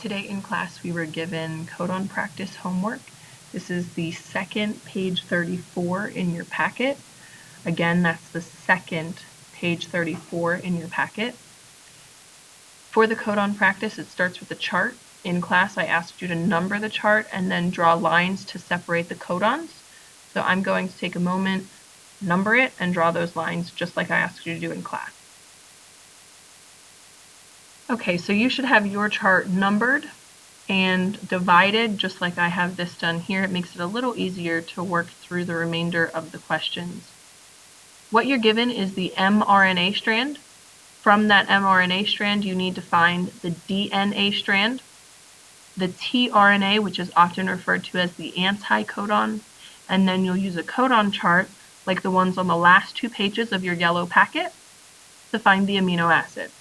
Today in class we were given codon practice homework. This is the second page 34 in your packet. Again, that's the second page 34 in your packet. For the codon practice, it starts with a chart. In class, I asked you to number the chart and then draw lines to separate the codons. So I'm going to take a moment, number it, and draw those lines just like I asked you to do in class. Okay, so you should have your chart numbered and divided just like I have this done here. It makes it a little easier to work through the remainder of the questions. What you're given is the mRNA strand. From that mRNA strand, you need to find the DNA strand, the tRNA, which is often referred to as the anticodon, and then you'll use a codon chart like the ones on the last 2 pages of your yellow packet to find the amino acid.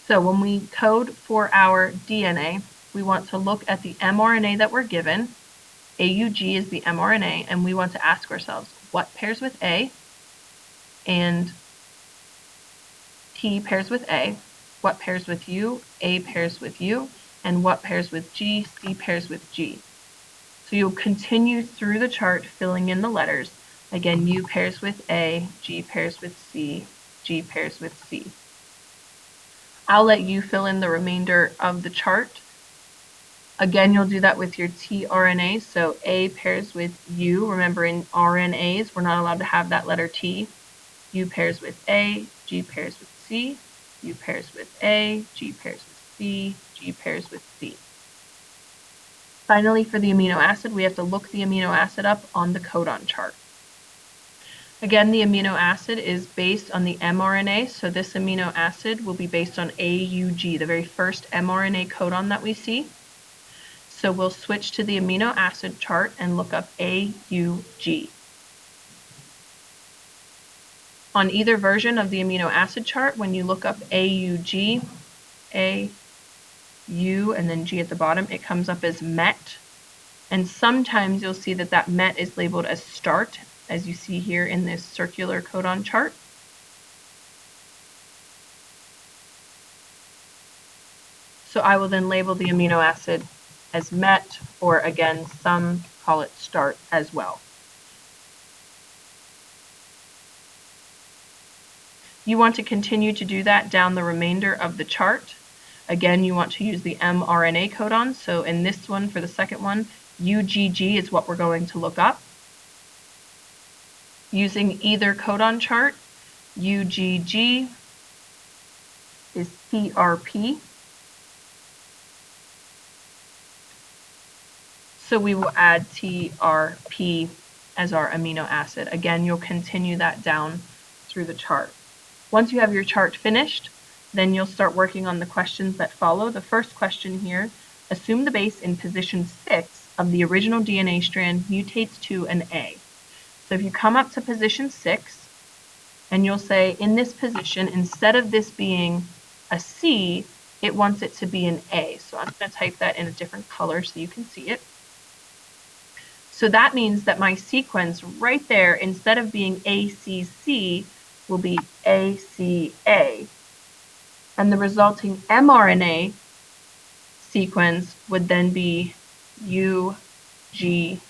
So when we code for our DNA, we want to look at the mRNA that we're given. AUG is the mRNA, and we want to ask ourselves, what pairs with A? And T pairs with A. What pairs with U? A pairs with U. And what pairs with G? C pairs with G. So you'll continue through the chart filling in the letters. Again, U pairs with A, G pairs with C, G pairs with C. I'll let you fill in the remainder of the chart. Again, you'll do that with your tRNA. So A pairs with U. Remember, in RNAs, we're not allowed to have that letter T. U pairs with A, G pairs with C, U pairs with A, G pairs with C, G pairs with C. Finally, for the amino acid, we have to look the amino acid up on the codon chart. Again, the amino acid is based on the mRNA, so this amino acid will be based on AUG, the very first mRNA codon that we see. So we'll switch to the amino acid chart and look up AUG. On either version of the amino acid chart, when you look up AUG, A, U, and then G at the bottom, it comes up as MET. And sometimes you'll see that that MET is labeled as START, as you see here in this circular codon chart. So I will then label the amino acid as MET, or again, some call it START as well. You want to continue to do that down the remainder of the chart. Again, you want to use the mRNA codon. So in this one, for the second one, UGG is what we're going to look up. Using either codon chart, UGG is TRP. So we will add TRP as our amino acid. Again, you'll continue that down through the chart. Once you have your chart finished, then you'll start working on the questions that follow. The first question here, assume the base in position 6 of the original DNA strand mutates to an A. So if you come up to position 6, and you'll say, in this position, instead of this being a C, it wants it to be an A. So I'm going to type that in a different color so you can see it. So that means that my sequence right there, instead of being ACC, will be ACA. And the resulting mRNA sequence would then be UGU,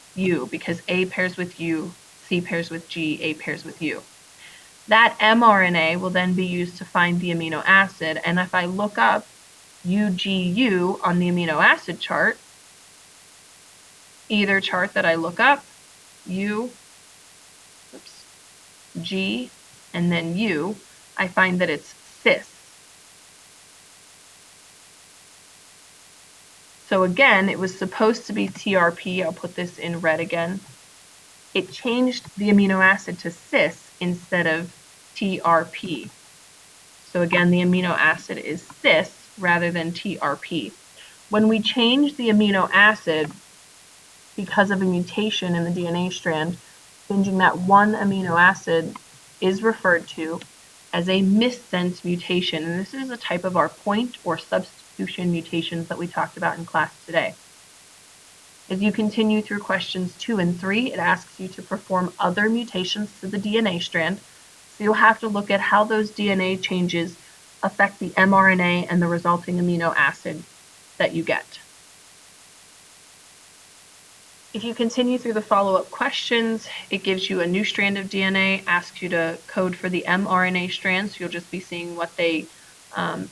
because A pairs with U, C pairs with G, A pairs with U. That mRNA will then be used to find the amino acid, and if I look up UGU on the amino acid chart, either chart that I look up, U, G, and then U, I find that it's cis. So again, it was supposed to be TRP. I'll put this in red again. It changed the amino acid to cis instead of TRP. So again, the amino acid is cis rather than TRP. When we change the amino acid because of a mutation in the DNA strand, changing that one amino acid is referred to as a missense mutation. And this is a type of our point or substitution mutations that we talked about in class today. As you continue through questions 2 and 3, it asks you to perform other mutations to the DNA strand. So you'll have to look at how those DNA changes affect the mRNA and the resulting amino acid that you get. If you continue through the follow-up questions, it gives you a new strand of DNA, asks you to code for the mRNA strands, so you'll just be seeing what they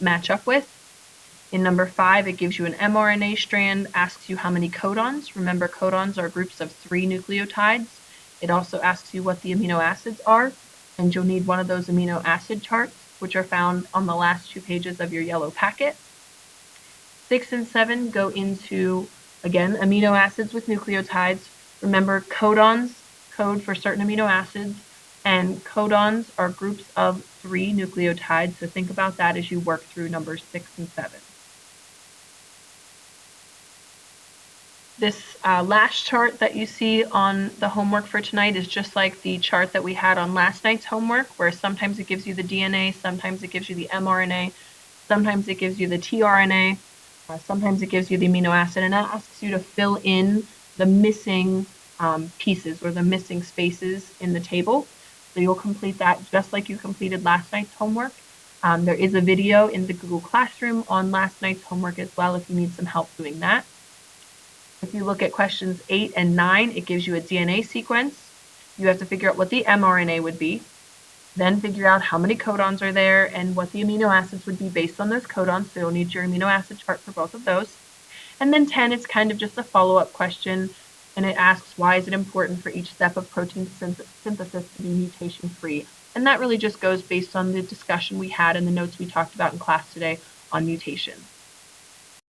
match up with. In number 5, it gives you an mRNA strand, asks you how many codons. Remember, codons are groups of 3 nucleotides. It also asks you what the amino acids are, and you'll need one of those amino acid charts, which are found on the last 2 pages of your yellow packet. 6 and 7 go into, again, amino acids with nucleotides. Remember, codons code for certain amino acids, and codons are groups of 3 nucleotides, so think about that as you work through numbers 6 and 7. This last chart that you see on the homework for tonight is just like the chart that we had on last night's homework, where sometimes it gives you the DNA, sometimes it gives you the mRNA, sometimes it gives you the tRNA, sometimes it gives you the amino acid, and that asks you to fill in the missing pieces or the missing spaces in the table. So you'll complete that just like you completed last night's homework. There is a video in the Google Classroom on last night's homework as well if you need some help doing that. If you look at questions 8 and 9, it gives you a DNA sequence. You have to figure out what the mRNA would be, then figure out how many codons are there and what the amino acids would be based on those codons, so you'll need your amino acid chart for both of those. And then 10, it's kind of just a follow-up question, and it asks why is it important for each step of protein synthesis to be mutation-free. And that really just goes based on the discussion we had and the notes we talked about in class today on mutation.